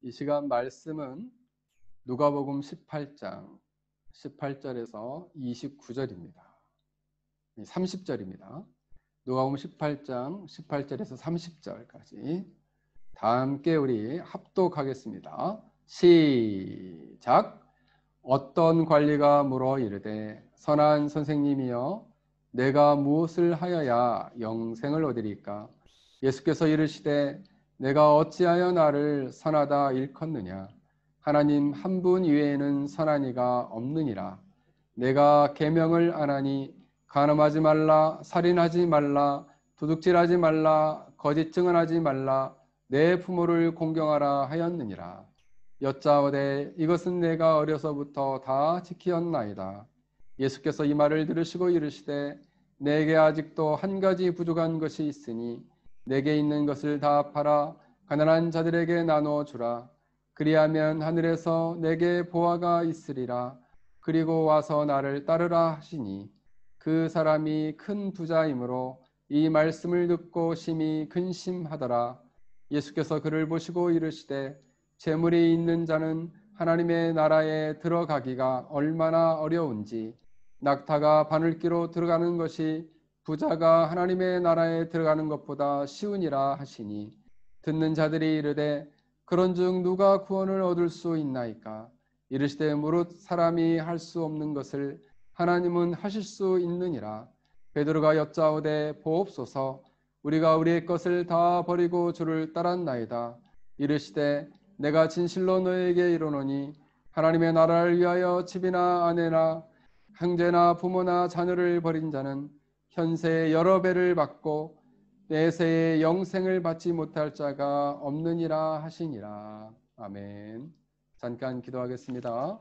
이 시간 말씀은 누가복음 18장 18절에서 29절입니다. 30절입니다. 누가복음 18장 18절에서 30절까지 다 함께 우리 합독하겠습니다. 시작. 어떤 관리가 물어 이르되 선한 선생님이여 내가 무엇을 하여야 영생을 얻으리까? 예수께서 이르시되 내가 어찌하여 나를 선하다 일컫느냐? 하나님 한 분 이외에는 선한 이가 없느니라. 내가 계명을 안 하니 간음하지 말라, 살인하지 말라, 도둑질하지 말라, 거짓 증언하지 말라, 내 부모를 공경하라 하였느니라. 여짜오되 이것은 내가 어려서부터 다 지키었나이다. 예수께서 이 말을 들으시고 이르시되 내게 아직도 한 가지 부족한 것이 있으니 내게 있는 것을 다 팔아 가난한 자들에게 나누어 주라. 그리하면 하늘에서 내게 보화가 있으리라. 그리고 와서 나를 따르라 하시니 그 사람이 큰 부자이므로 이 말씀을 듣고 심히 근심하더라. 예수께서 그를 보시고 이르시되 재물이 있는 자는 하나님의 나라에 들어가기가 얼마나 어려운지 낙타가 바늘기로 들어가는 것이 부자가 하나님의 나라에 들어가는 것보다 쉬우니라 하시니 듣는 자들이 이르되 그런즉 누가 구원을 얻을 수 있나이까? 이르시되 무릇 사람이 할 수 없는 것을 하나님은 하실 수 있느니라. 베드로가 여짜오되 보옵소서. 우리가 우리의 것을 다 버리고 주를 따랐나이다. 이르시되 내가 진실로 너에게 이르노니 하나님의 나라를 위하여 집이나 아내나 형제나 부모나 자녀를 버린 자는 현세의 여러 배를 받고 내세의 영생을 받지 못할 자가 없느니라 하시니라. 아멘. 잠깐 기도하겠습니다.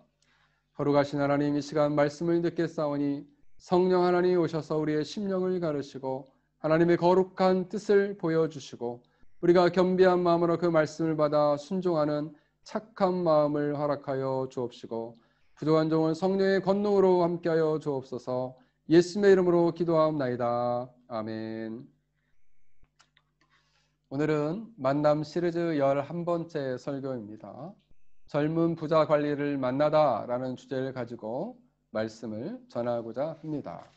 거룩하신 하나님, 이 시간 말씀을 듣겠사오니 성령 하나님 오셔서 우리의 심령을 가르시고 하나님의 거룩한 뜻을 보여주시고 우리가 겸비한 마음으로 그 말씀을 받아 순종하는 착한 마음을 허락하여 주옵시고 부족한 종을 성령의 권능으로 함께하여 주옵소서. 예수님의 이름으로 기도하옵나이다. 아멘. 오늘은 만남 시리즈 11번째 설교입니다. 젊은 부자 관리를 만나다 라는 주제를 가지고 말씀을 전하고자 합니다.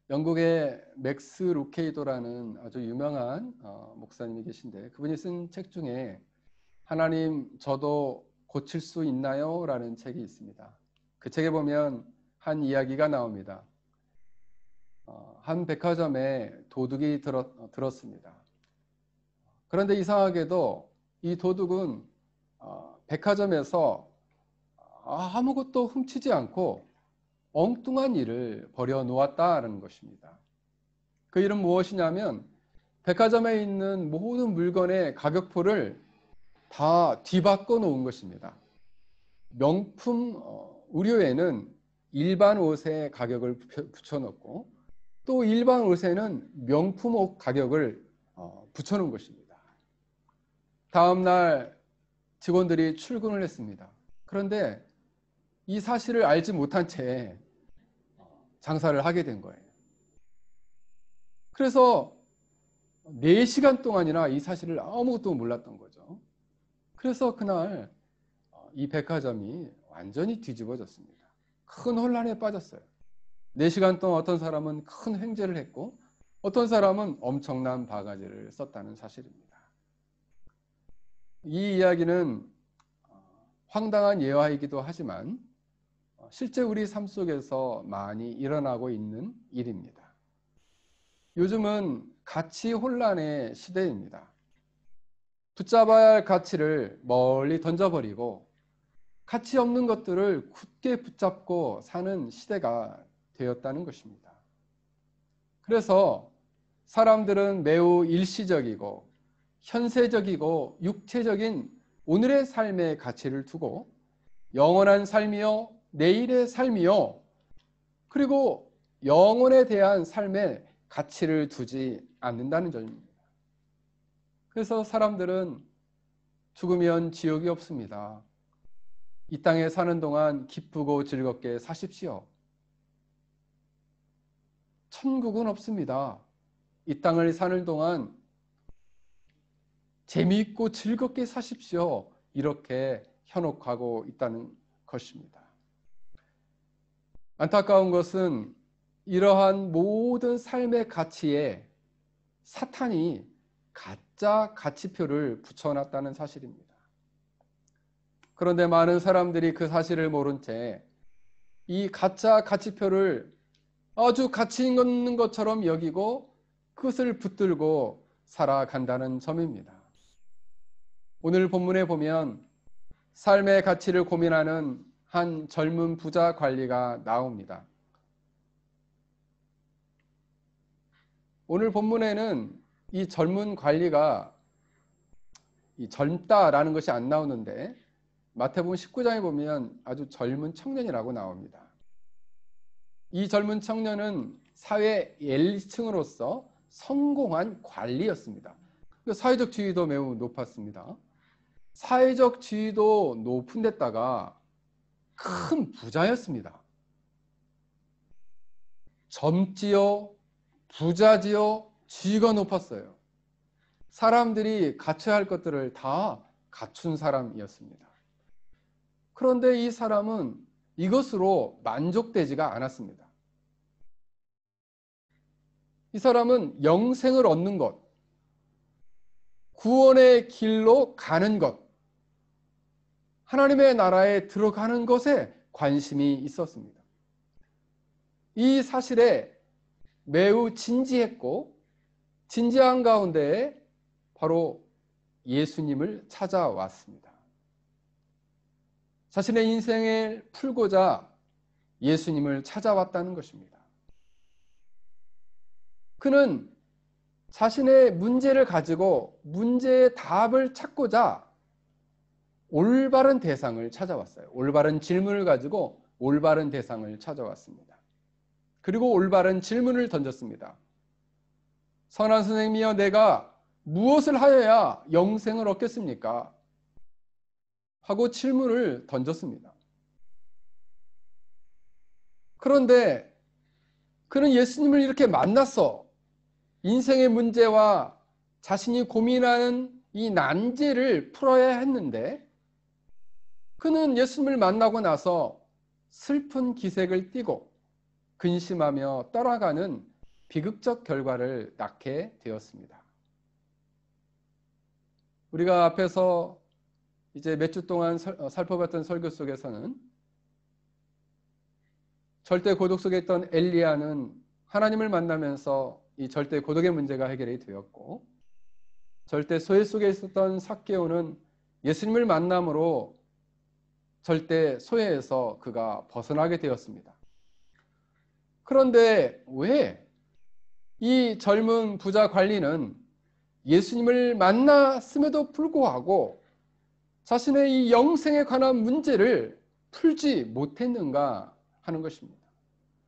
영국의 맥스 루케이도라는 아주 유명한 목사님이 계신데 그분이 쓴 책 중에 하나님 저도 고칠 수 있나요? 라는 책이 있습니다. 그 책에 보면 한 이야기가 나옵니다. 한 백화점에 도둑이 들었습니다. 그런데 이상하게도 이 도둑은 백화점에서 아무것도 훔치지 않고 엉뚱한 일을 벌여 놓았다는 것입니다. 그 일은 무엇이냐면 백화점에 있는 모든 물건의 가격표를 다 뒤바꿔 놓은 것입니다. 명품 의류에는 일반 옷의 가격을 붙여놓고 또 일반 옷에는 명품 옷 가격을 붙여놓은 것입니다. 다음 날 직원들이 출근을 했습니다. 그런데 이 사실을 알지 못한 채 장사를 하게 된 거예요. 그래서 4시간 동안이나 이 사실을 아무것도 몰랐던 거죠. 그래서 그날 이 백화점이 완전히 뒤집어졌습니다. 큰 혼란에 빠졌어요. 4시간 동안 어떤 사람은 큰 횡재를 했고 어떤 사람은 엄청난 바가지를 썼다는 사실입니다. 이 이야기는 황당한 예화이기도 하지만 실제 우리 삶 속에서 많이 일어나고 있는 일입니다. 요즘은 가치 혼란의 시대입니다. 붙잡아야 할 가치를 멀리 던져버리고 가치 없는 것들을 굳게 붙잡고 사는 시대가 되었다는 것입니다. 그래서 사람들은 매우 일시적이고 현세적이고 육체적인 오늘의 삶의 가치를 두고 영원한 삶이요, 내일의 삶이요, 그리고 영혼에 대한 삶의 가치를 두지 않는다는 점입니다. 그래서 사람들은 죽으면 지옥이 없습니다. 이 땅에 사는 동안 기쁘고 즐겁게 사십시오. 천국은 없습니다. 이 땅을 사는 동안 재미있고 즐겁게 사십시오. 이렇게 현혹하고 있다는 것입니다. 안타까운 것은 이러한 모든 삶의 가치에 사탄이 가짜 가치표를 붙여놨다는 사실입니다. 그런데 많은 사람들이 그 사실을 모른 채 이 가짜 가치표를 아주 가치 있는 것처럼 여기고 그것을 붙들고 살아간다는 점입니다. 오늘 본문에 보면 삶의 가치를 고민하는 한 젊은 부자 관리가 나옵니다. 오늘 본문에는 이 젊은 관리가 젊다라는 것이 안 나오는데 마태복음 19장에 보면 아주 젊은 청년이라고 나옵니다. 이 젊은 청년은 사회 엘리트층으로서 성공한 관리였습니다. 사회적 지위도 매우 높았습니다. 사회적 지위도 높은 데다가 큰 부자였습니다. 젊지요, 부자지요, 지위가 높았어요. 사람들이 갖춰야 할 것들을 다 갖춘 사람이었습니다. 그런데 이 사람은 이것으로 만족되지가 않았습니다. 이 사람은 영생을 얻는 것, 구원의 길로 가는 것, 하나님의 나라에 들어가는 것에 관심이 있었습니다. 이 사실에 매우 진지했고 진지한 가운데 바로 예수님을 찾아왔습니다. 자신의 인생을 풀고자 예수님을 찾아왔다는 것입니다. 그는 자신의 문제를 가지고 문제의 답을 찾고자 올바른 대상을 찾아왔어요. 올바른 질문을 가지고 올바른 대상을 찾아왔습니다. 그리고 올바른 질문을 던졌습니다. 선한 선생님이여, 내가 무엇을 하여야 영생을 얻겠습니까? 하고 질문을 던졌습니다. 그런데 그는 예수님을 이렇게 만났어 인생의 문제와 자신이 고민하는 이 난제를 풀어야 했는데 그는 예수님을 만나고 나서 슬픈 기색을 띠고 근심하며 떠나가는 비극적 결과를 낳게 되었습니다. 우리가 앞에서 이제 몇 주 동안 살펴봤던 설교 속에서는 절대 고독 속에 있던 엘리야는 하나님을 만나면서 이 절대 고독의 문제가 해결이 되었고, 절대 소외 속에 있었던 삭개오는 예수님을 만남으로 절대 소외에서 그가 벗어나게 되었습니다. 그런데 왜 이 젊은 부자 관리는 예수님을 만났음에도 불구하고 자신의 이 영생에 관한 문제를 풀지 못했는가 하는 것입니다.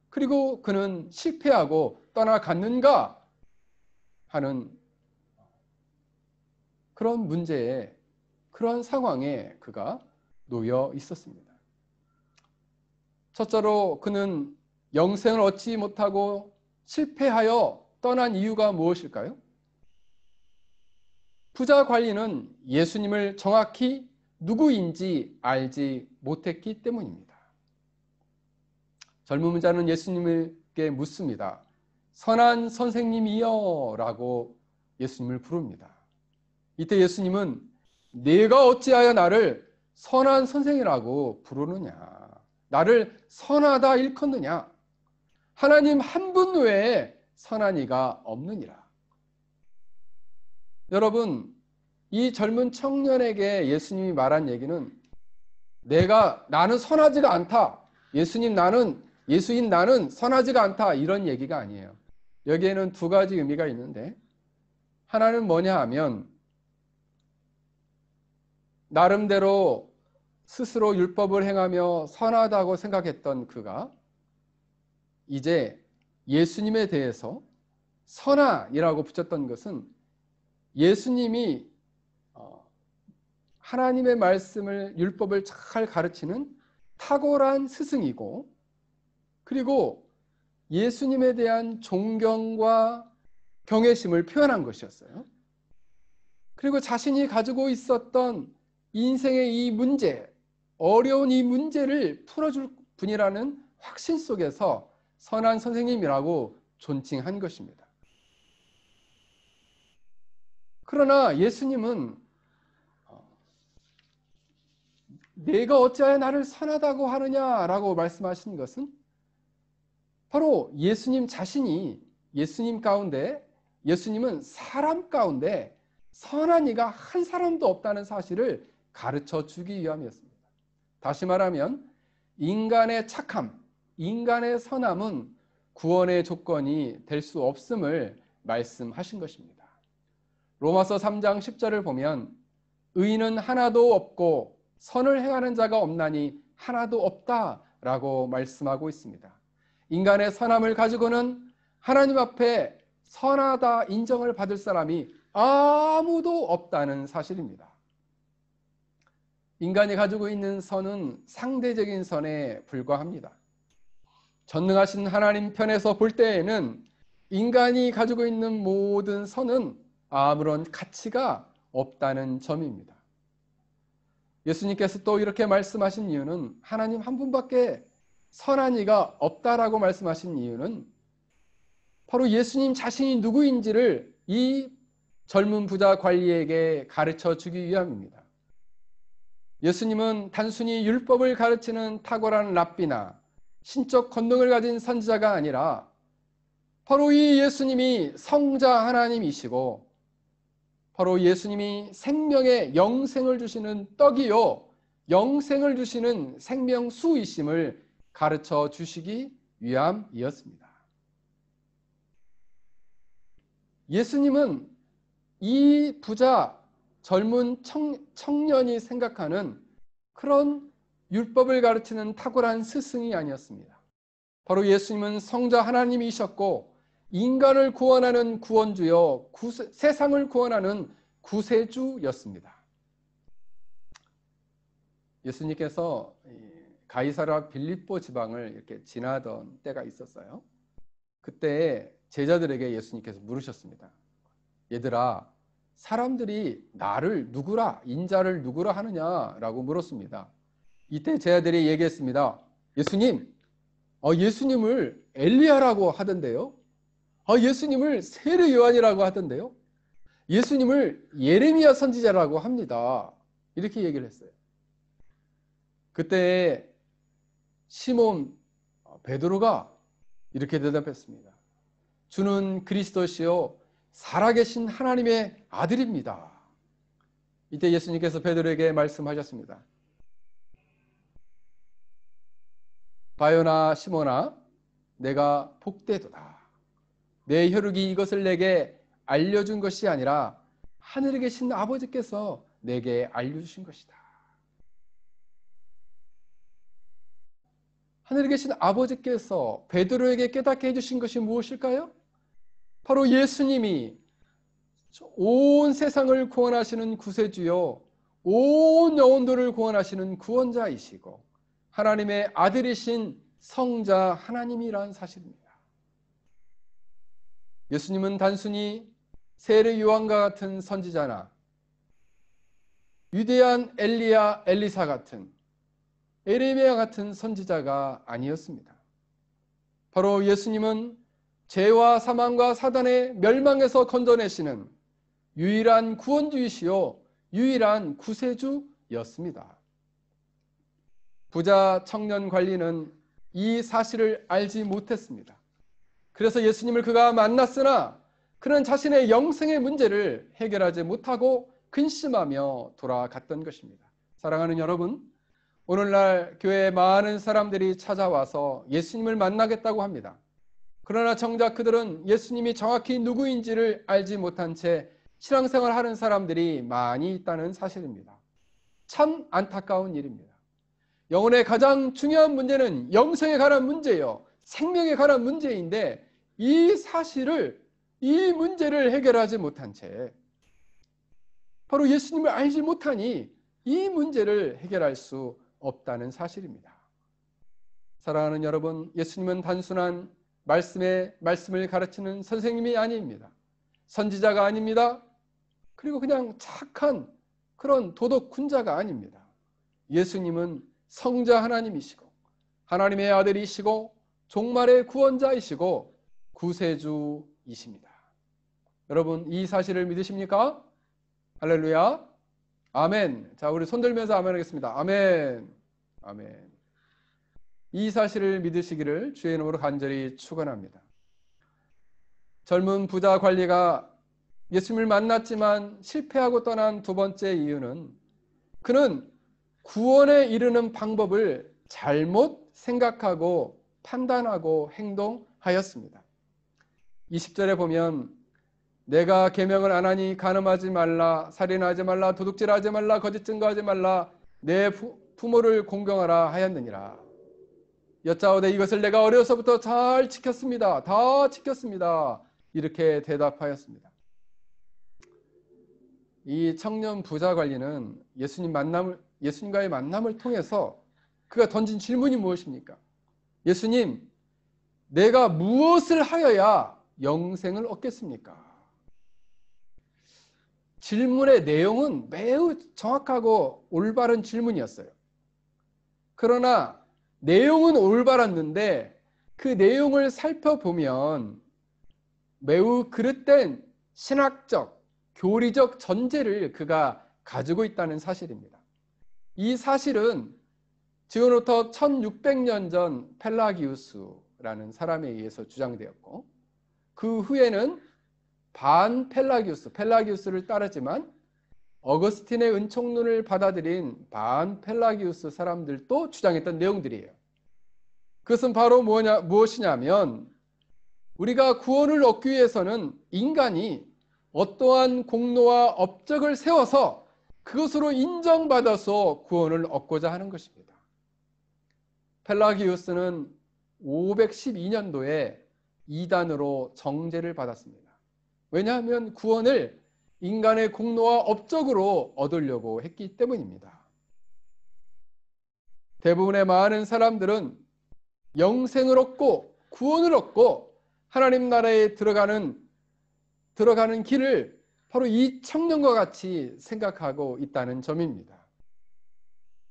그리고 그는 실패하고 떠나갔는가 하는 그런 문제에, 그런 상황에 그가 놓여 있었습니다. 첫째로 그는 영생을 얻지 못하고 실패하여 떠난 이유가 무엇일까요? 부자 관리는 예수님을 정확히 누구인지 알지 못했기 때문입니다. 젊은 자는 예수님께 묻습니다. 선한 선생님이여 라고 예수님을 부릅니다. 이때 예수님은 네가 어찌하여 나를 선한 선생이라고 부르느냐, 나를 선하다 일컫느냐, 하나님 한 분 외에 선한 이가 없느니라. 여러분, 이 젊은 청년에게 예수님이 말한 얘기는 나는 선하지가 않다, 예수인 나는 선하지가 않다, 이런 얘기가 아니에요. 여기에는 두 가지 의미가 있는데, 하나는 뭐냐 하면 나름대로 스스로 율법을 행하며 선하다고 생각했던 그가 이제 예수님에 대해서 선하이라고 붙였던 것은 예수님이 하나님의 말씀을, 율법을 잘 가르치는 탁월한 스승이고, 그리고 예수님에 대한 존경과 경외심을 표현한 것이었어요. 그리고 자신이 가지고 있었던 인생의 이 문제, 어려운 이 문제를 풀어줄 분이라는 확신 속에서 선한 선생님이라고 존칭한 것입니다. 그러나 예수님은 내가 어찌하여 나를 선하다고 하느냐라고 말씀하신 것은 바로 예수님 자신이 예수님 가운데, 예수님은 사람 가운데 선한 이가 한 사람도 없다는 사실을 가르쳐 주기 위함이었습니다. 다시 말하면 인간의 착함, 인간의 선함은 구원의 조건이 될 수 없음을 말씀하신 것입니다. 로마서 3장 10절을 보면 의인은 하나도 없고 선을 행하는 자가 없나니 하나도 없다라고 말씀하고 있습니다. 인간의 선함을 가지고는 하나님 앞에 선하다 인정을 받을 사람이 아무도 없다는 사실입니다. 인간이 가지고 있는 선은 상대적인 선에 불과합니다. 전능하신 하나님 편에서 볼 때에는 인간이 가지고 있는 모든 선은 아무런 가치가 없다는 점입니다. 예수님께서 또 이렇게 말씀하신 이유는 하나님 한 분밖에 선한 이가 없다라고 말씀하신 이유는 바로 예수님 자신이 누구인지를 이 젊은 부자 관리에게 가르쳐 주기 위함입니다. 예수님은 단순히 율법을 가르치는 탁월한 랍비나 신적 권능을 가진 선지자가 아니라 바로 이 예수님이 성자 하나님이시고 바로 예수님이 생명의 영생을 주시는 떡이요 영생을 주시는 생명수이심을 가르쳐 주시기 위함이었습니다. 예수님은 이 부자 젊은 청년이 생각하는 그런 율법을 가르치는 탁월한 스승이 아니었습니다. 바로 예수님은 성자 하나님이셨고 인간을 구원하는 구원주요 세상을 구원하는 구세주였습니다. 예수님께서 가이사랴 빌립보 지방을 이렇게 지나던 때가 있었어요. 그때 제자들에게 예수님께서 물으셨습니다. 얘들아, 사람들이 나를 누구라, 인자를 누구라 하느냐라고 물었습니다. 이때 제자들이 얘기했습니다. 예수님, 예수님을 엘리야라고 하던데요. 예수님을 세례 요한이라고 하던데요. 예수님을 예레미야 선지자라고 합니다. 이렇게 얘기를 했어요. 그때 시몬 베드로가 이렇게 대답했습니다. 주는 그리스도시요 살아계신 하나님의 아들입니다. 이때 예수님께서 베드로에게 말씀하셨습니다. 바요나 시몬아, 내가 복되도다. 내 혈육이 이것을 내게 알려준 것이 아니라 하늘에 계신 아버지께서 내게 알려주신 것이다. 하늘에 계신 아버지께서 베드로에게 깨닫게 해주신 것이 무엇일까요? 바로 예수님이 온 세상을 구원하시는 구세주요 온 영혼들을 구원하시는 구원자이시고 하나님의 아들이신 성자 하나님이라는 사실입니다. 예수님은 단순히 세례 요한과 같은 선지자나 위대한 엘리야, 엘리사 같은 에레미야 같은 선지자가 아니었습니다. 바로 예수님은 죄와 사망과 사단의 멸망에서 건져내시는 유일한 구원주이시요 유일한 구세주였습니다. 부자 청년 관리는 이 사실을 알지 못했습니다. 그래서 예수님을 그가 만났으나 그는 자신의 영생의 문제를 해결하지 못하고 근심하며 돌아갔던 것입니다. 사랑하는 여러분, 오늘날 교회에 많은 사람들이 찾아와서 예수님을 만나겠다고 합니다. 그러나 정작 그들은 예수님이 정확히 누구인지를 알지 못한 채 신앙생활을 하는 사람들이 많이 있다는 사실입니다. 참 안타까운 일입니다. 영혼의 가장 중요한 문제는 영생에 관한 문제예요. 생명에 관한 문제인데 이 사실을, 이 문제를 해결하지 못한 채 바로 예수님을 알지 못하니 이 문제를 해결할 수 없다는 사실입니다. 사랑하는 여러분, 예수님은 단순한 말씀을 가르치는 선생님이 아닙니다. 선지자가 아닙니다. 그리고 그냥 착한 그런 도덕군자가 아닙니다. 예수님은 성자 하나님이시고 하나님의 아들이시고 종말의 구원자이시고 구세주이십니다. 여러분 이 사실을 믿으십니까? 할렐루야. 아멘. 자, 우리 손 들면서 아멘 하겠습니다. 아멘. 아멘. 이 사실을 믿으시기를 주의 이름으로 간절히 축원합니다. 젊은 부자 관리가 예수님을 만났지만 실패하고 떠난 두 번째 이유는 그는 구원에 이르는 방법을 잘못 생각하고 판단하고 행동하였습니다. 20절에 보면 내가 계명을 안 하니 간음하지 말라, 살인하지 말라, 도둑질하지 말라, 거짓 증거하지 말라, 내 부모를 공경하라 하였느니라. 여짜오되 이것을 내가 어려서부터 잘 지켰습니다. 다 지켰습니다. 이렇게 대답하였습니다. 이 청년 부자 관리는 예수님과의 만남을 통해서 그가 던진 질문이 무엇입니까? 예수님, 내가 무엇을 하여야 영생을 얻겠습니까? 질문의 내용은 매우 정확하고 올바른 질문이었어요. 그러나 내용은 올바랐는데 그 내용을 살펴보면 매우 그릇된 신학적, 교리적 전제를 그가 가지고 있다는 사실입니다. 이 사실은 지금부터 1600년 전 펠라기우스라는 사람에 의해서 주장되었고 그 후에는 반 펠라기우스를 따르지만 어거스틴의 은총론을 받아들인 반 펠라기우스 사람들도 주장했던 내용들이에요. 그것은 바로 무엇이냐면 우리가 구원을 얻기 위해서는 인간이 어떠한 공로와 업적을 세워서 그것으로 인정받아서 구원을 얻고자 하는 것입니다. 펠라기우스는 512년도에 이단으로 정죄를 받았습니다. 왜냐하면 구원을 인간의 공로와 업적으로 얻으려고 했기 때문입니다. 대부분의 많은 사람들은 영생을 얻고 구원을 얻고 하나님 나라에 들어가는 길을 바로 이 청년과 같이 생각하고 있다는 점입니다.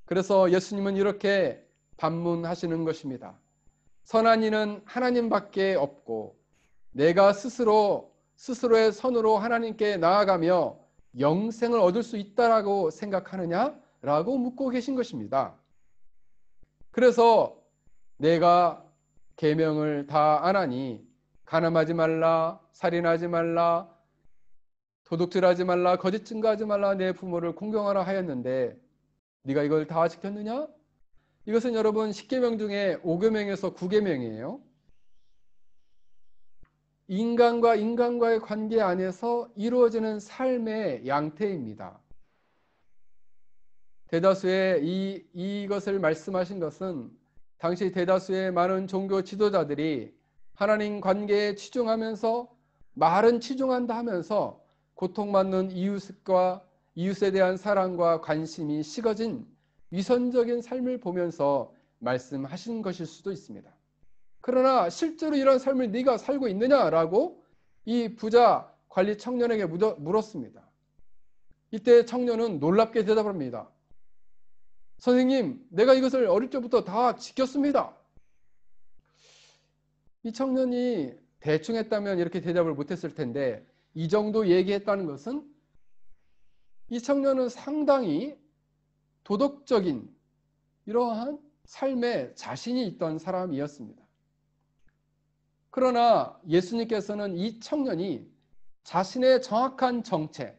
그래서 예수님은 이렇게 반문하시는 것입니다. 선한 이는 하나님밖에 없고 내가 스스로의 선으로 하나님께 나아가며 영생을 얻을 수 있다라고 생각하느냐? 라고 묻고 계신 것입니다. 그래서 내가 계명을 다 안 하니 간음하지 말라, 살인하지 말라, 도둑질하지 말라, 거짓 증거하지 말라, 내 부모를 공경하라 하였는데 네가 이걸 다 지켰느냐? 이것은 여러분 10계명 중에 5계명에서 9계명이에요. 인간과 인간과의 관계 안에서 이루어지는 삶의 양태입니다. 대다수의 이것을 말씀하신 것은 당시 대다수의 많은 종교 지도자들이 하나님 관계에 치중하면서 말은 치중한다 하면서 고통받는 이웃에 대한 사랑과 관심이 식어진 위선적인 삶을 보면서 말씀하신 것일 수도 있습니다. 그러나 실제로 이런 삶을 네가 살고 있느냐라고 이 부자 관리 청년에게 물었습니다. 이때 청년은 놀랍게 대답합니다. 선생님, 내가 이것을 어릴 적부터 다 지켰습니다. 이 청년이 대충 했다면 이렇게 대답을 못했을 텐데 이 정도 얘기했다는 것은 이 청년은 상당히 도덕적인 이러한 삶에 자신이 있던 사람이었습니다. 그러나 예수님께서는 이 청년이 자신의 정확한 정체,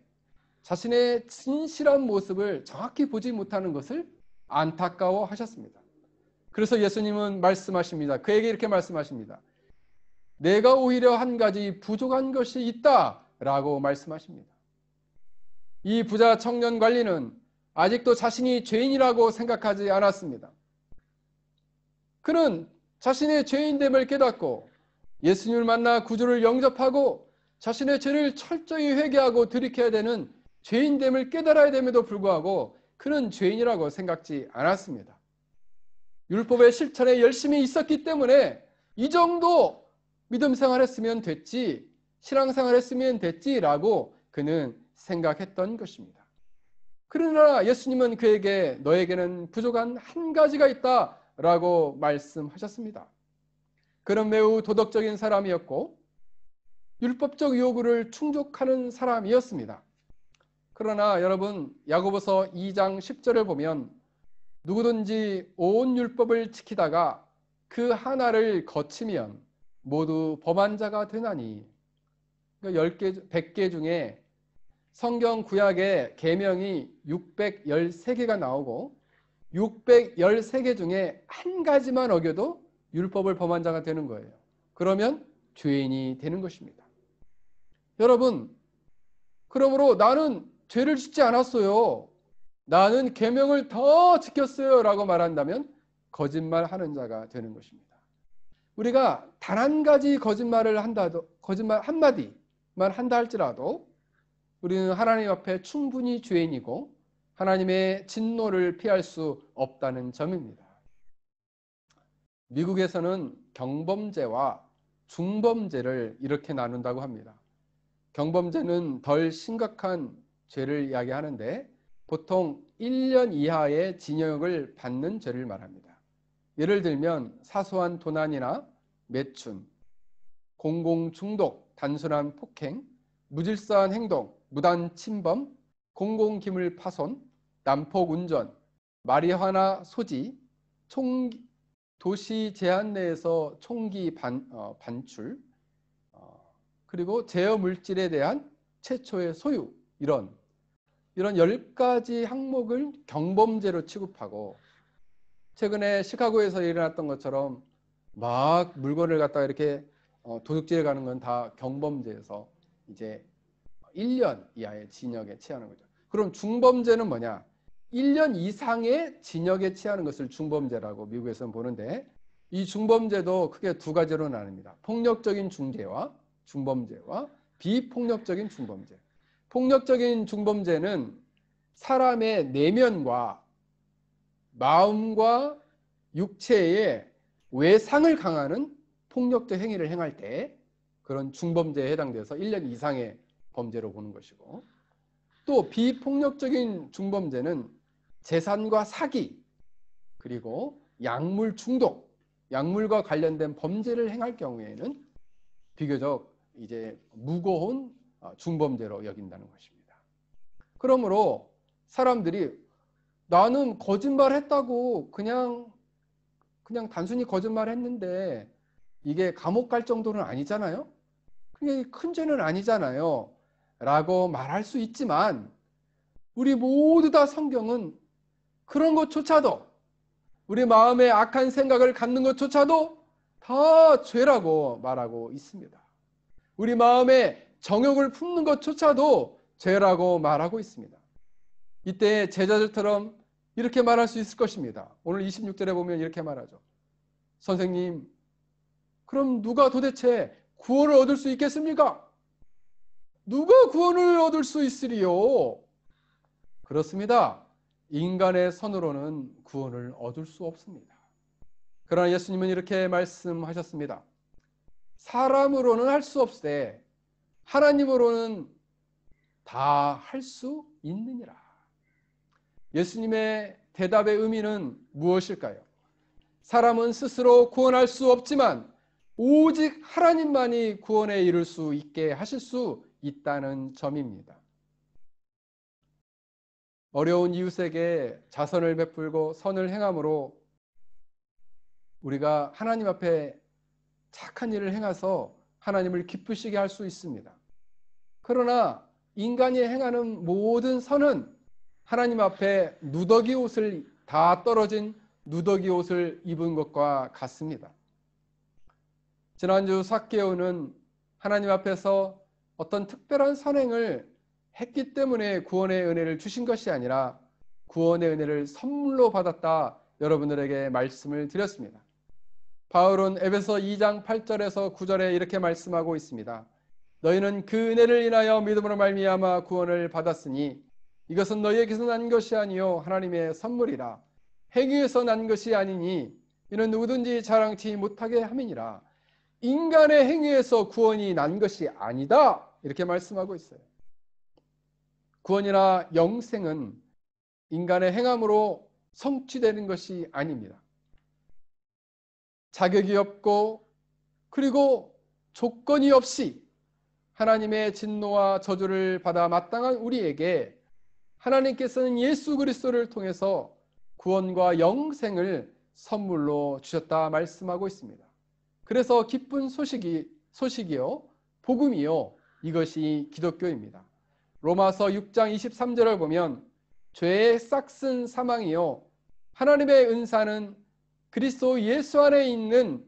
자신의 진실한 모습을 정확히 보지 못하는 것을 안타까워하셨습니다. 그래서 예수님은 말씀하십니다. 그에게 이렇게 말씀하십니다. 내가 오히려 한 가지 부족한 것이 있다라고 말씀하십니다. 이 부자 청년 관리는 아직도 자신이 죄인이라고 생각하지 않았습니다. 그는 자신의 죄인됨을 깨닫고 예수님을 만나 구주를 영접하고 자신의 죄를 철저히 회개하고 들이켜야 되는 죄인됨을 깨달아야 됨에도 불구하고 그는 죄인이라고 생각지 않았습니다. 율법의 실천에 열심히 있었기 때문에 이 정도 믿음 생활했으면 됐지, 신앙생활 했으면 됐지라고 그는 생각했던 것입니다. 그러나 예수님은 그에게 너에게는 부족한 한 가지가 있다라고 말씀하셨습니다. 그는 매우 도덕적인 사람이었고 율법적 요구를 충족하는 사람이었습니다. 그러나 여러분 야고보서 2장 10절을 보면 누구든지 온 율법을 지키다가 그 하나를 거치면 모두 범한 자가 되나니, 그러니까 10개, 100개 중에 성경 구약에 계명이 613개가 나오고 613개 중에 한 가지만 어겨도 율법을 범한 자가 되는 거예요. 그러면 죄인이 되는 것입니다. 여러분, 그러므로 나는 죄를 짓지 않았어요, 나는 계명을 더 지켰어요 라고 말한다면 거짓말하는 자가 되는 것입니다. 우리가 단 한 가지 거짓말 한마디만 한다 할지라도 우리는 하나님 앞에 충분히 죄인이고 하나님의 진노를 피할 수 없다는 점입니다. 미국에서는 경범죄와 중범죄를 이렇게 나눈다고 합니다. 경범죄는 덜 심각한 죄를 이야기하는데 보통 1년 이하의 징역을 받는 죄를 말합니다. 예를 들면 사소한 도난이나 매춘, 공공중독, 단순한 폭행, 무질서한 행동, 무단 침범, 공공기물 파손, 난폭운전, 마리화나 소지, 도시 제한 내에서 총기 반출, 그리고 제어 물질에 대한 최초의 소유, 이런 10가지 항목을 경범죄로 취급하고, 최근에 시카고에서 일어났던 것처럼 막 물건을 갖다가 이렇게 도둑질해 가는 건 다 경범죄에서 이제 1년 이하의 징역에 처하는 거죠. 그럼 중범죄는 뭐냐? 1년 이상의 징역에 처하는 것을 중범죄라고 미국에서는 보는데, 이 중범죄도 크게 두 가지로 나뉩니다. 폭력적인 중범죄와 비폭력적인 중범죄. 폭력적인 중범죄는 사람의 내면과 마음과 육체의 외상을 강하는 폭력적 행위를 행할 때 그런 중범죄에 해당돼서 1년 이상의 범죄로 보는 것이고, 또 비폭력적인 중범죄는 재산과 사기, 그리고 약물 중독, 약물과 관련된 범죄를 행할 경우에는 비교적 이제 무거운 중범죄로 여긴다는 것입니다. 그러므로 사람들이 나는 거짓말했다고 그냥 단순히 거짓말했는데 이게 감옥 갈 정도는 아니잖아요. 그게 큰 죄는 아니잖아요 라고 말할 수 있지만, 우리 모두 다 성경은 그런 것조차도, 우리 마음에 악한 생각을 갖는 것조차도 다 죄라고 말하고 있습니다. 우리 마음에 정욕을 품는 것조차도 죄라고 말하고 있습니다. 이때 제자들처럼 이렇게 말할 수 있을 것입니다. 오늘 26절에 보면 이렇게 말하죠. 선생님, 그럼 누가 도대체 구원을 얻을 수 있겠습니까? 누가 구원을 얻을 수 있으리요? 그렇습니다. 인간의 손으로는 구원을 얻을 수 없습니다. 그러나 예수님은 이렇게 말씀하셨습니다. 사람으로는 할 수 없으되 하나님으로는 다 할 수 있느니라. 예수님의 대답의 의미는 무엇일까요? 사람은 스스로 구원할 수 없지만 오직 하나님만이 구원에 이를 수 있게 하실 수 있다는 점입니다. 어려운 이웃에게 자선을 베풀고 선을 행함으로 우리가 하나님 앞에 착한 일을 행해서 하나님을 기쁘시게 할 수 있습니다. 그러나 인간이 행하는 모든 선은 하나님 앞에 누더기 옷을 다 떨어진 누더기 옷을 입은 것과 같습니다. 지난주 삭개오는 하나님 앞에서 어떤 특별한 선행을 했기 때문에 구원의 은혜를 주신 것이 아니라 구원의 은혜를 선물로 받았다, 여러분들에게 말씀을 드렸습니다. 바울은 에베소 2장 8절에서 9절에 이렇게 말씀하고 있습니다. 너희는 그 은혜를 인하여 믿음으로 말미암아 구원을 받았으니 이것은 너희에게서 난 것이 아니요 하나님의 선물이라. 행위에서 난 것이 아니니 이는 누구든지 자랑치 못하게 함이니라. 인간의 행위에서 구원이 난 것이 아니다, 이렇게 말씀하고 있어요. 구원이나 영생은 인간의 행함으로 성취되는 것이 아닙니다. 자격이 없고 그리고 조건이 없이 하나님의 진노와 저주를 받아 마땅한 우리에게 하나님께서는 예수 그리스도를 통해서 구원과 영생을 선물로 주셨다 말씀하고 있습니다. 그래서 기쁜 소식이요 복음이요 이것이 기독교입니다. 로마서 6장 23절을 보면 죄의 싹슨 사망이요 하나님의 은사는 그리스도 예수 안에 있는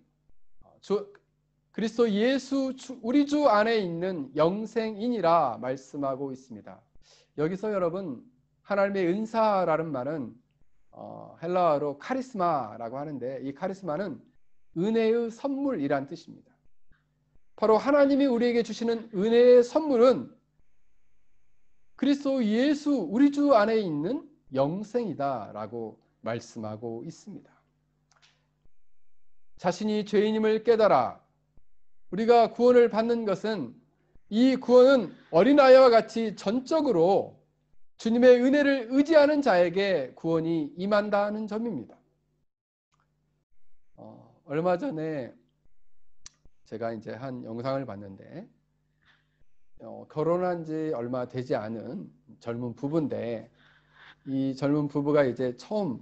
그리스도 예수 우리 주 안에 있는 영생이니라 말씀하고 있습니다. 여기서 여러분 하나님의 은사라는 말은 헬라어로 카리스마라고 하는데 이 카리스마는 은혜의 선물이란 뜻입니다. 바로 하나님이 우리에게 주시는 은혜의 선물은 그리스도 예수 우리 주 안에 있는 영생이다라고 말씀하고 있습니다. 자신이 죄인임을 깨달아 우리가 구원을 받는 것은 이 구원은 어린아이와 같이 전적으로 주님의 은혜를 의지하는 자에게 구원이 임한다는 점입니다. 얼마 전에 제가 이제 한 영상을 봤는데 결혼한 지 얼마 되지 않은 젊은 부부인데 이 젊은 부부가 이제 처음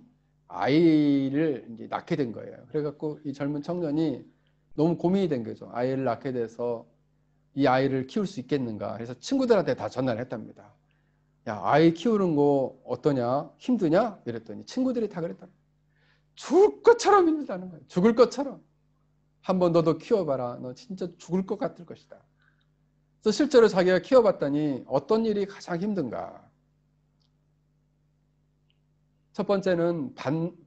아이를 이제 낳게 된 거예요. 그래갖고 이 젊은 청년이 너무 고민이 된 거죠. 아이를 낳게 돼서 이 아이를 키울 수 있겠는가 해서 친구들한테 다 전화를 했답니다. 야, 아이 키우는 거 어떠냐? 힘드냐? 이랬더니 친구들이 다 그랬다. 죽을 것처럼 힘들다는 거예요. 죽을 것처럼. 한번 너도 키워봐라. 너 진짜 죽을 것 같을 것이다. 그래서 실제로 자기가 키워봤더니 어떤 일이 가장 힘든가? 첫 번째는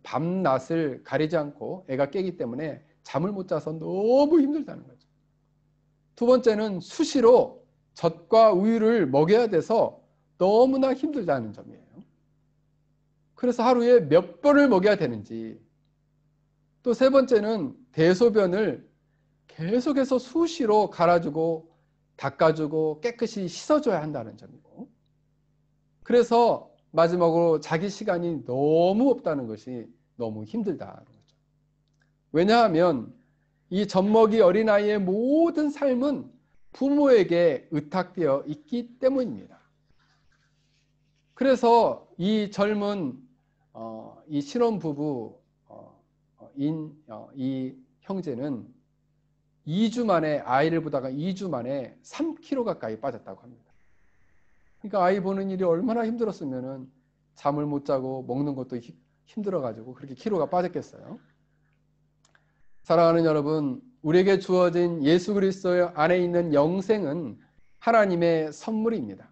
밤낮을 가리지 않고 애가 깨기 때문에 잠을 못 자서 너무 힘들다는 거죠. 두 번째는 수시로 젖과 우유를 먹여야 돼서 너무나 힘들다는 점이에요. 그래서 하루에 몇 번을 먹여야 되는지, 또 세 번째는 대소변을 계속해서 수시로 갈아주고 닦아주고 깨끗이 씻어줘야 한다는 점이고, 그래서 마지막으로 자기 시간이 너무 없다는 것이 너무 힘들다는 거죠. 왜냐하면 이 젖먹이 어린아이의 모든 삶은 부모에게 의탁되어 있기 때문입니다. 그래서 이 젊은 이 신혼부부 이 형제는 2주 만에 아이를 보다가 2주 만에 3kg 가까이 빠졌다고 합니다. 그러니까 아이 보는 일이 얼마나 힘들었으면은 잠을 못 자고 먹는 것도 힘들어가지고 그렇게 키로가 빠졌겠어요. 사랑하는 여러분, 우리에게 주어진 예수 그리스도 안에 있는 영생은 하나님의 선물입니다.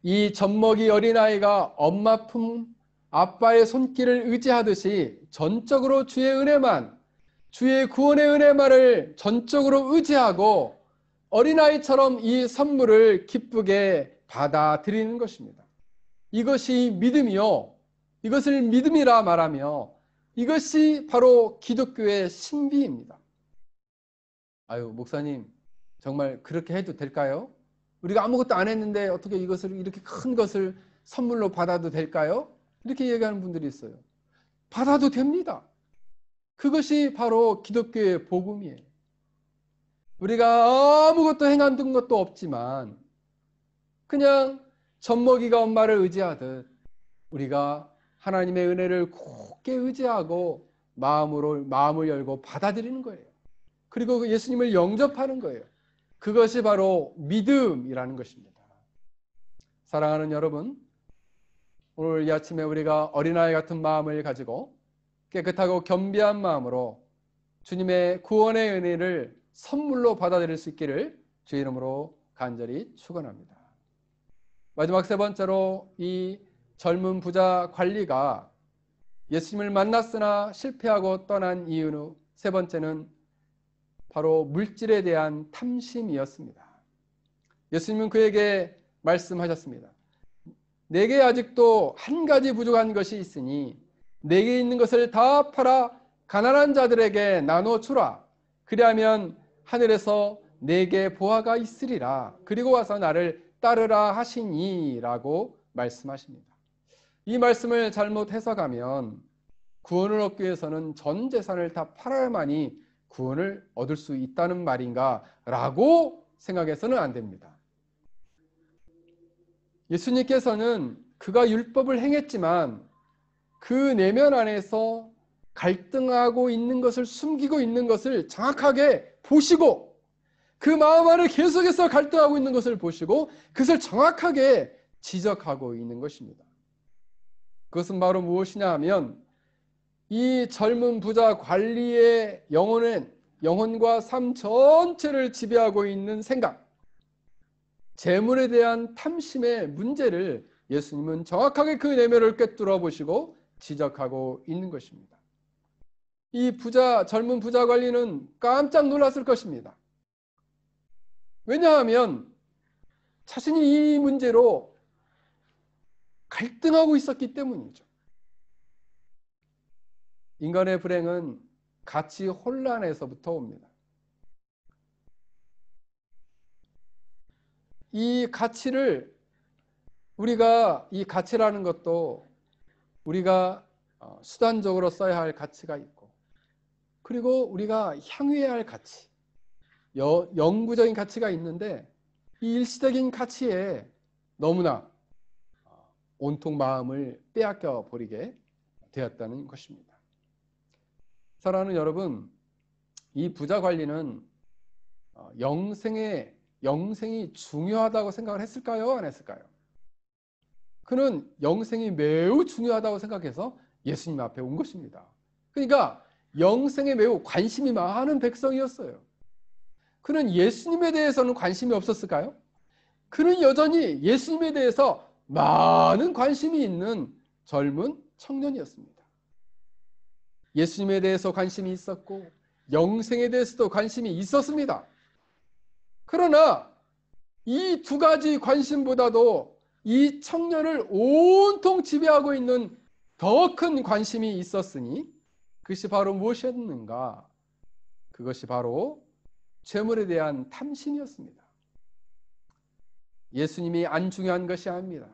이 젖먹이 어린아이가 엄마 품 아빠의 손길을 의지하듯이 전적으로 주의 은혜만, 주의 구원의 은혜만을 전적으로 의지하고 어린아이처럼 이 선물을 기쁘게 받아들이는 것입니다. 이것이 믿음이요, 이것을 믿음이라 말하며 이것이 바로 기독교의 신비입니다. 아유, 목사님 정말 그렇게 해도 될까요? 우리가 아무것도 안 했는데 어떻게 이것을 이렇게 큰 것을 선물로 받아도 될까요? 이렇게 얘기하는 분들이 있어요. 받아도 됩니다. 그것이 바로 기독교의 복음이에요. 우리가 아무것도 행한 것도 없지만 그냥 젖먹이가 엄마를 의지하듯 우리가 하나님의 은혜를 굳게 의지하고 마음을 열고 받아들이는 거예요. 그리고 예수님을 영접하는 거예요. 그것이 바로 믿음이라는 것입니다. 사랑하는 여러분, 오늘 이 아침에 우리가 어린아이 같은 마음을 가지고 깨끗하고 겸비한 마음으로 주님의 구원의 은혜를 선물로 받아들일 수 있기를 주의 이름으로 간절히 축원합니다. 마지막 세 번째로 이 젊은 부자 관리가 예수님을 만났으나 실패하고 떠난 이유는 세 번째는 바로 물질에 대한 탐심이었습니다. 예수님은 그에게 말씀하셨습니다. 내게 아직도 한 가지 부족한 것이 있으니 내게 있는 것을 다 팔아 가난한 자들에게 나눠 주라. 그리하면 하늘에서 내게 보화가 있으리라. 그리고 와서 나를 따르라 하시니라고 말씀하십니다. 이 말씀을 잘못 해석하면 구원을 얻기 위해서는 전 재산을 다 팔아야만이 구원을 얻을 수 있다는 말인가 라고 생각해서는 안 됩니다. 예수님께서는 그가 율법을 행했지만 그 내면 안에서 갈등하고 있는 것을, 숨기고 있는 것을 정확하게 보시고, 그 마음 안에 계속해서 갈등하고 있는 것을 보시고 그것을 정확하게 지적하고 있는 것입니다. 그것은 바로 무엇이냐 하면 이 젊은 부자 관리의 영혼과 삶 전체를 지배하고 있는 생각, 재물에 대한 탐심의 문제를 예수님은 정확하게 그 내면을 꿰뚫어 보시고 지적하고 있는 것입니다. 이 젊은 부자 관리는 깜짝 놀랐을 것입니다. 왜냐하면 자신이 이 문제로 갈등하고 있었기 때문이죠. 인간의 불행은 가치 혼란에서부터 옵니다. 이 가치라는 것도 우리가 수단적으로 써야 할 가치가 있고, 그리고 우리가 향유해야 할 가치, 영구적인 가치가 있는데, 이 일시적인 가치에 너무나 온통 마음을 빼앗겨 버리게 되었다는 것입니다. 사랑하는 여러분, 이 부자 관리는 영생이 중요하다고 생각을 했을까요? 안 했을까요? 그는 영생이 매우 중요하다고 생각해서 예수님 앞에 온 것입니다. 그러니까 영생에 매우 관심이 많은 백성이었어요. 그는 예수님에 대해서는 관심이 없었을까요? 그는 여전히 예수님에 대해서 많은 관심이 있는 젊은 청년이었습니다. 예수님에 대해서 관심이 있었고 영생에 대해서도 관심이 있었습니다. 그러나 이 두 가지 관심보다도 이 청년을 온통 지배하고 있는 더 큰 관심이 있었으니 그것이 바로 무엇이었는가? 그것이 바로 재물에 대한 탐심이었습니다. 예수님이 안 중요한 것이 아닙니다.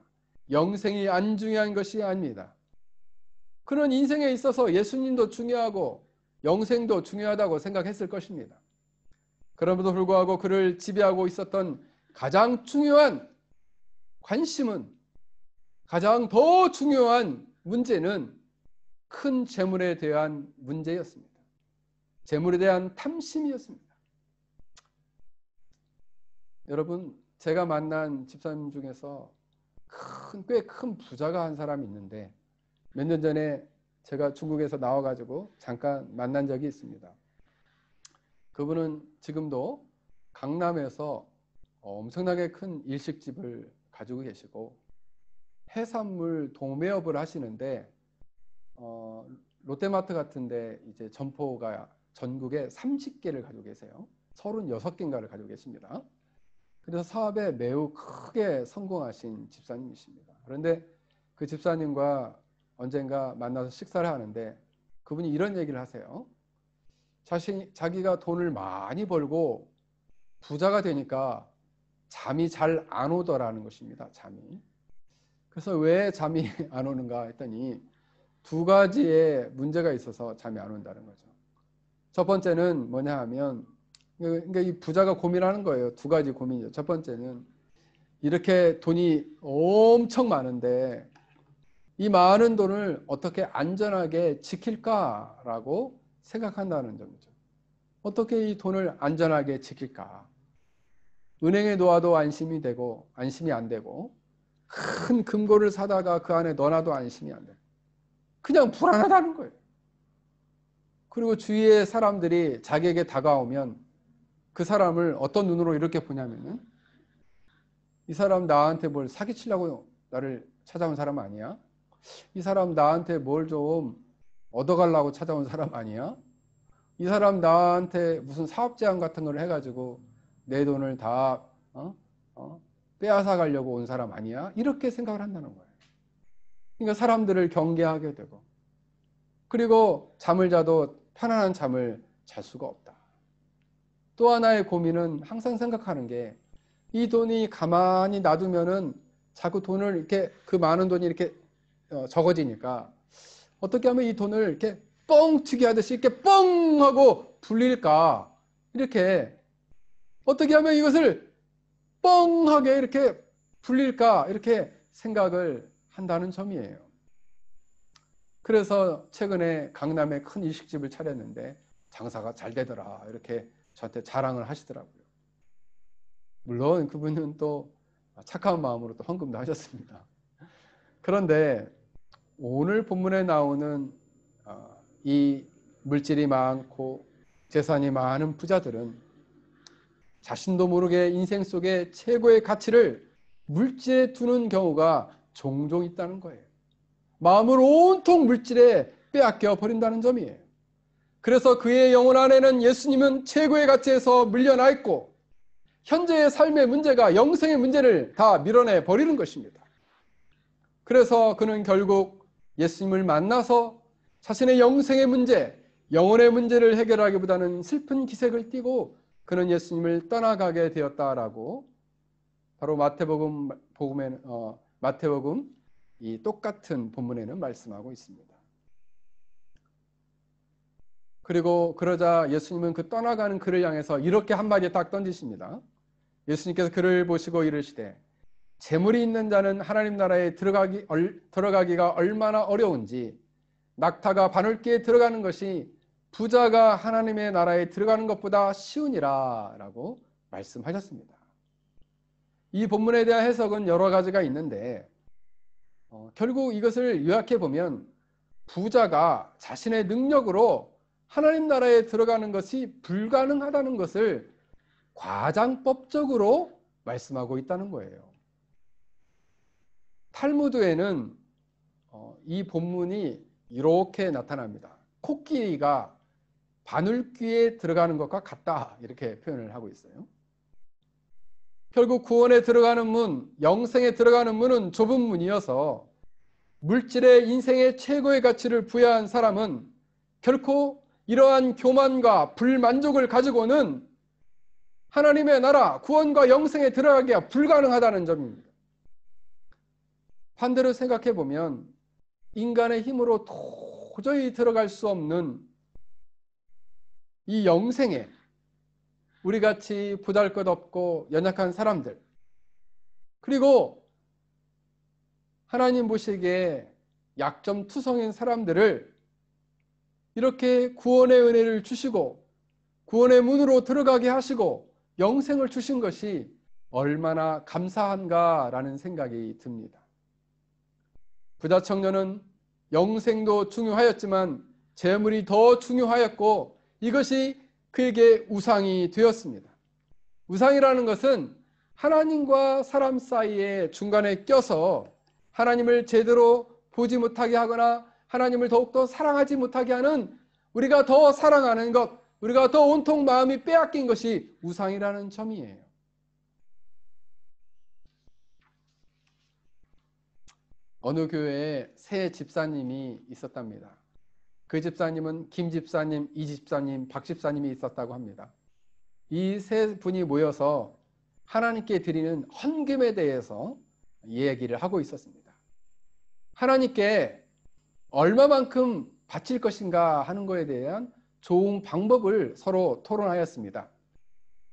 영생이 안 중요한 것이 아닙니다. 그런 인생에 있어서 예수님도 중요하고 영생도 중요하다고 생각했을 것입니다. 그럼에도 불구하고 그를 지배하고 있었던 가장 중요한 관심은, 가장 더 중요한 문제는 큰 재물에 대한 문제였습니다. 재물에 대한 탐심이었습니다. 여러분, 제가 만난 집사님 중에서 꽤 큰 부자가 한 사람이 있는데 몇 년 전에 제가 중국에서 나와가지고 잠깐 만난 적이 있습니다. 그분은 지금도 강남에서 엄청나게 큰 일식집을 가지고 계시고 해산물 도매업을 하시는데 롯데마트 같은데 이제 점포가 전국에 30개를 가지고 계세요. 36개인가를 가지고 계십니다. 그래서 사업에 매우 크게 성공하신 집사님이십니다. 그런데 그 집사님과 언젠가 만나서 식사를 하는데 그분이 이런 얘기를 하세요. 자기가 돈을 많이 벌고 부자가 되니까 잠이 잘 안 오더라는 것입니다. 잠이. 그래서 왜 잠이 안 오는가 했더니 두 가지의 문제가 있어서 잠이 안 온다는 거죠. 첫 번째는 뭐냐 하면, 그러니까 이 부자가 고민하는 거예요. 두 가지 고민이죠. 첫 번째는 이렇게 돈이 엄청 많은데 이 많은 돈을 어떻게 안전하게 지킬까라고 생각한다는 점이죠. 어떻게 이 돈을 안전하게 지킬까? 은행에 놓아도 안심이 되고 안심이 안 되고 큰 금고를 사다가 그 안에 넣어놔도 안심이 안 되고 그냥 불안하다는 거예요. 그리고 주위의 사람들이 자기에게 다가오면 그 사람을 어떤 눈으로 이렇게 보냐면은 이 사람 나한테 뭘 사기치려고 나를 찾아온 사람 아니야? 이 사람 나한테 뭘 좀 얻어가려고 찾아온 사람 아니야? 이 사람 나한테 무슨 사업 제안 같은 걸 해가지고 내 돈을 다 빼앗아 가려고 온 사람 아니야? 이렇게 생각을 한다는 거예요. 그러니까 사람들을 경계하게 되고 그리고 잠을 자도 편안한 잠을 잘 수가 없다. 또 하나의 고민은 항상 생각하는 게 이 돈이 가만히 놔두면은 자꾸 돈을 이렇게 그 많은 돈이 이렇게 적어지니까 어떻게 하면 이 돈을 이렇게 뻥튀기 하듯이 이렇게 뻥 하고 불릴까, 이렇게 어떻게 하면 이것을 뻥하게 이렇게 불릴까, 이렇게 생각을 한다는 점이에요. 그래서 최근에 강남에 큰 일식집을 차렸는데 장사가 잘 되더라, 이렇게 저한테 자랑을 하시더라고요. 물론 그분은 또 착한 마음으로 또 헌금도 하셨습니다. 그런데 오늘 본문에 나오는 이 물질이 많고 재산이 많은 부자들은 자신도 모르게 인생 속에 최고의 가치를 물질에 두는 경우가 종종 있다는 거예요. 마음을 온통 물질에 빼앗겨 버린다는 점이에요. 그래서 그의 영혼 안에는 예수님은 최고의 가치에서 물려나 있고 현재의 삶의 문제가 영생의 문제를 다 밀어내 버리는 것입니다. 그래서 그는 결국 예수님을 만나서 자신의 영생의 문제, 영혼의 문제를 해결하기보다는 슬픈 기색을 띠고 그는 예수님을 떠나가게 되었다라고 바로 마태복음 이 똑같은 본문에는 말씀하고 있습니다. 그리고 그러자 예수님은 그 떠나가는 그를 향해서 이렇게 한마디 딱 던지십니다. 예수님께서 그를 보시고 이르시되 재물이 있는 자는 하나님 나라에 들어가기가 얼마나 어려운지 낙타가 바늘귀에 들어가는 것이 부자가 하나님의 나라에 들어가는 것보다 쉬우니라 라고 말씀하셨습니다. 이 본문에 대한 해석은 여러 가지가 있는데 결국 이것을 요약해 보면 부자가 자신의 능력으로 하나님 나라에 들어가는 것이 불가능하다는 것을 과장법적으로 말씀하고 있다는 거예요. 탈무드에는 이 본문이 이렇게 나타납니다. 코끼리가 바늘귀에 들어가는 것과 같다, 이렇게 표현을 하고 있어요. 결국 구원에 들어가는 문, 영생에 들어가는 문은 좁은 문이어서 물질에 인생의 최고의 가치를 부여한 사람은 결코 이러한 교만과 불만족을 가지고는 하나님의 나라, 구원과 영생에 들어가기가 불가능하다는 점입니다. 반대로 생각해 보면 인간의 힘으로 도저히 들어갈 수 없는 이 영생에 우리같이 보잘것없고 연약한 사람들, 그리고 하나님 보시기에 약점투성인 사람들을 이렇게 구원의 은혜를 주시고 구원의 문으로 들어가게 하시고 영생을 주신 것이 얼마나 감사한가라는 생각이 듭니다. 부자 청년은 영생도 중요하였지만 재물이 더 중요하였고 이것이 그에게 우상이 되었습니다. 우상이라는 것은 하나님과 사람 사이에 중간에 껴서 하나님을 제대로 보지 못하게 하거나 하나님을 더욱더 사랑하지 못하게 하는, 우리가 더 사랑하는 것, 우리가 더 온통 마음이 빼앗긴 것이 우상이라는 점이에요. 어느 교회에 세 집사님이 있었답니다. 그 집사님은 김 집사님, 이 집사님, 박 집사님이 있었다고 합니다. 이 세 분이 모여서 하나님께 드리는 헌금에 대해서 이야기를 하고 있었습니다. 하나님께 얼마만큼 바칠 것인가 하는 것에 대한 좋은 방법을 서로 토론하였습니다.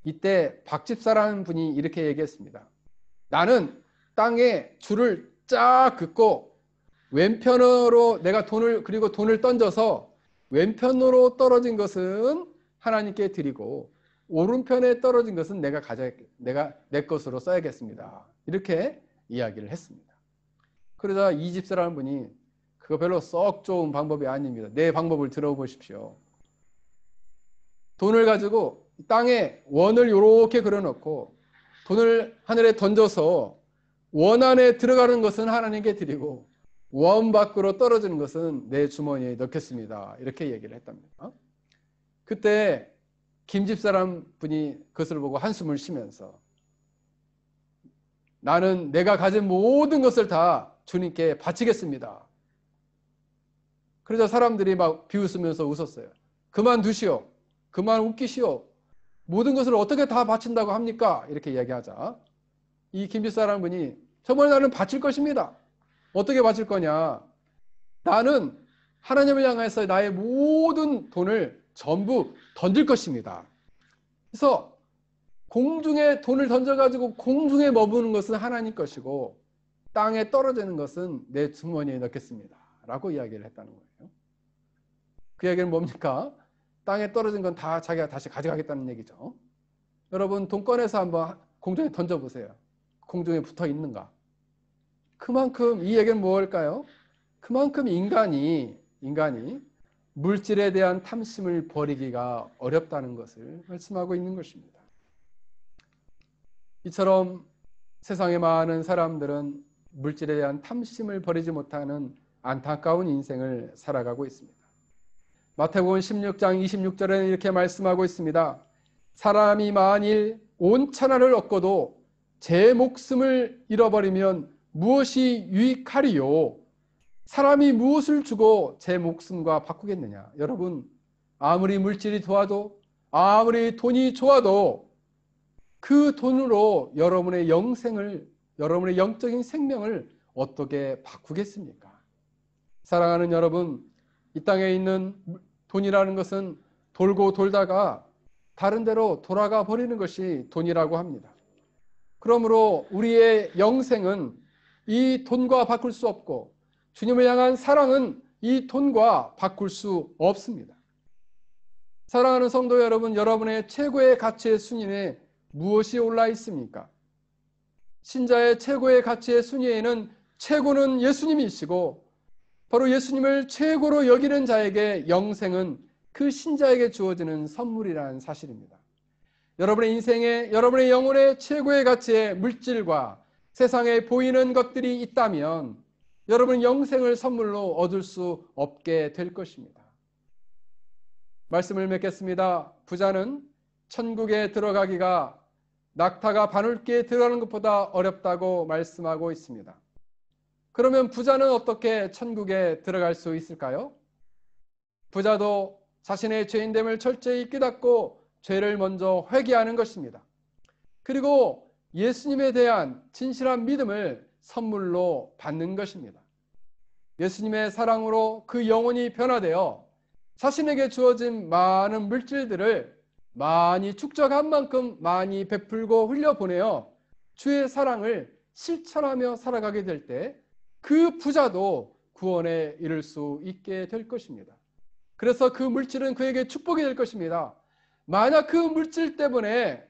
이때 박 집사라는 분이 이렇게 얘기했습니다. 나는 땅에 줄을 쫙 긋고 왼편으로 내가 돈을 던져서 왼편으로 떨어진 것은 하나님께 드리고 오른편에 떨어진 것은 내가 내 것으로 써야겠습니다. 이렇게 이야기를 했습니다. 그러자 이 집사라는 분이 그거 별로 썩 좋은 방법이 아닙니다. 내 방법을 들어보십시오. 돈을 가지고 땅에 원을 이렇게 그려놓고 돈을 하늘에 던져서 원 안에 들어가는 것은 하나님께 드리고 원 밖으로 떨어지는 것은 내 주머니에 넣겠습니다. 이렇게 얘기를 했답니다. 그때 김 집사람 분이 그것을 보고 한숨을 쉬면서 나는 내가 가진 모든 것을 다 주님께 바치겠습니다. 그러자 사람들이 막 비웃으면서 웃었어요. 그만두시오. 그만 웃기시오. 모든 것을 어떻게 다 바친다고 합니까? 이렇게 이야기하자 이 김 집사람 분이 정말 나는 바칠 것입니다. 어떻게 바칠 거냐? 나는 하나님을 향해서 나의 모든 돈을 전부 던질 것입니다. 그래서 공중에 돈을 던져가지고 공중에 머무는 것은 하나님 것이고 땅에 떨어지는 것은 내 주머니에 넣겠습니다. 라고 이야기를 했다는 거예요. 그 얘기는 뭡니까? 땅에 떨어진 건 다 자기가 다시 가져가겠다는 얘기죠. 여러분 돈 꺼내서 한번 공중에 던져보세요. 공중에 붙어 있는가? 그만큼 이 얘기는 뭘까요? 그만큼 인간이 물질에 대한 탐심을 버리기가 어렵다는 것을 말씀하고 있는 것입니다. 이처럼 세상의 많은 사람들은 물질에 대한 탐심을 버리지 못하는 안타까운 인생을 살아가고 있습니다. 마태복음 16장 26절에는 이렇게 말씀하고 있습니다. 사람이 만일 온 천하를 얻고도 제 목숨을 잃어버리면 무엇이 유익하리요? 사람이 무엇을 주고 제 목숨과 바꾸겠느냐? 여러분, 아무리 물질이 좋아도, 아무리 돈이 좋아도 그 돈으로 여러분의 영적인 생명을 어떻게 바꾸겠습니까? 사랑하는 여러분, 이 땅에 있는 돈이라는 것은 돌고 돌다가 다른 데로 돌아가 버리는 것이 돈이라고 합니다. 그러므로 우리의 영생은 이 돈과 바꿀 수 없고 주님을 향한 사랑은 이 돈과 바꿀 수 없습니다. 사랑하는 성도 여러분, 여러분의 최고의 가치의 순위에 무엇이 올라 있습니까? 신자의 최고의 가치의 순위에는 최고는 예수님이시고 바로 예수님을 최고로 여기는 자에게 영생은 그 신자에게 주어지는 선물이라는 사실입니다. 여러분의 인생에 여러분의 영혼의 최고의 가치의 물질과 세상에 보이는 것들이 있다면 여러분 영생을 선물로 얻을 수 없게 될 것입니다. 말씀을 맺겠습니다. 부자는 천국에 들어가기가 낙타가 바늘기에 들어가는 것보다 어렵다고 말씀하고 있습니다. 그러면 부자는 어떻게 천국에 들어갈 수 있을까요? 부자도 자신의 죄인됨을 철저히 깨닫고 죄를 먼저 회개하는 것입니다. 그리고 예수님에 대한 진실한 믿음을 선물로 받는 것입니다. 예수님의 사랑으로 그 영혼이 변화되어 자신에게 주어진 많은 물질들을 많이 축적한 만큼 많이 베풀고 흘려보내어 주의 사랑을 실천하며 살아가게 될 때 그 부자도 구원에 이를 수 있게 될 것입니다. 그래서 그 물질은 그에게 축복이 될 것입니다. 만약 그 물질 때문에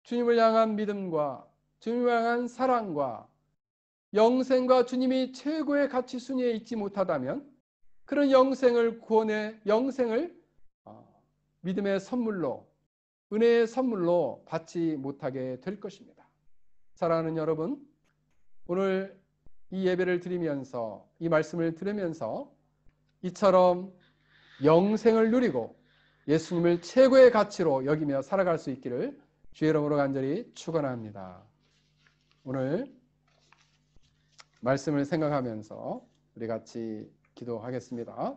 주님을 향한 믿음과 주님을 향한 사랑과 영생과 주님이 최고의 가치 순위에 있지 못하다면 그런 영생을 믿음의 선물로, 은혜의 선물로 받지 못하게 될 것입니다. 사랑하는 여러분, 오늘 이 예배를 드리면서 이 말씀을 들으면서 이처럼 영생을 누리고 예수님을 최고의 가치로 여기며 살아갈 수 있기를 주의 이름으로 간절히 축원합니다. 오늘 말씀을 생각하면서 우리 같이 기도하겠습니다.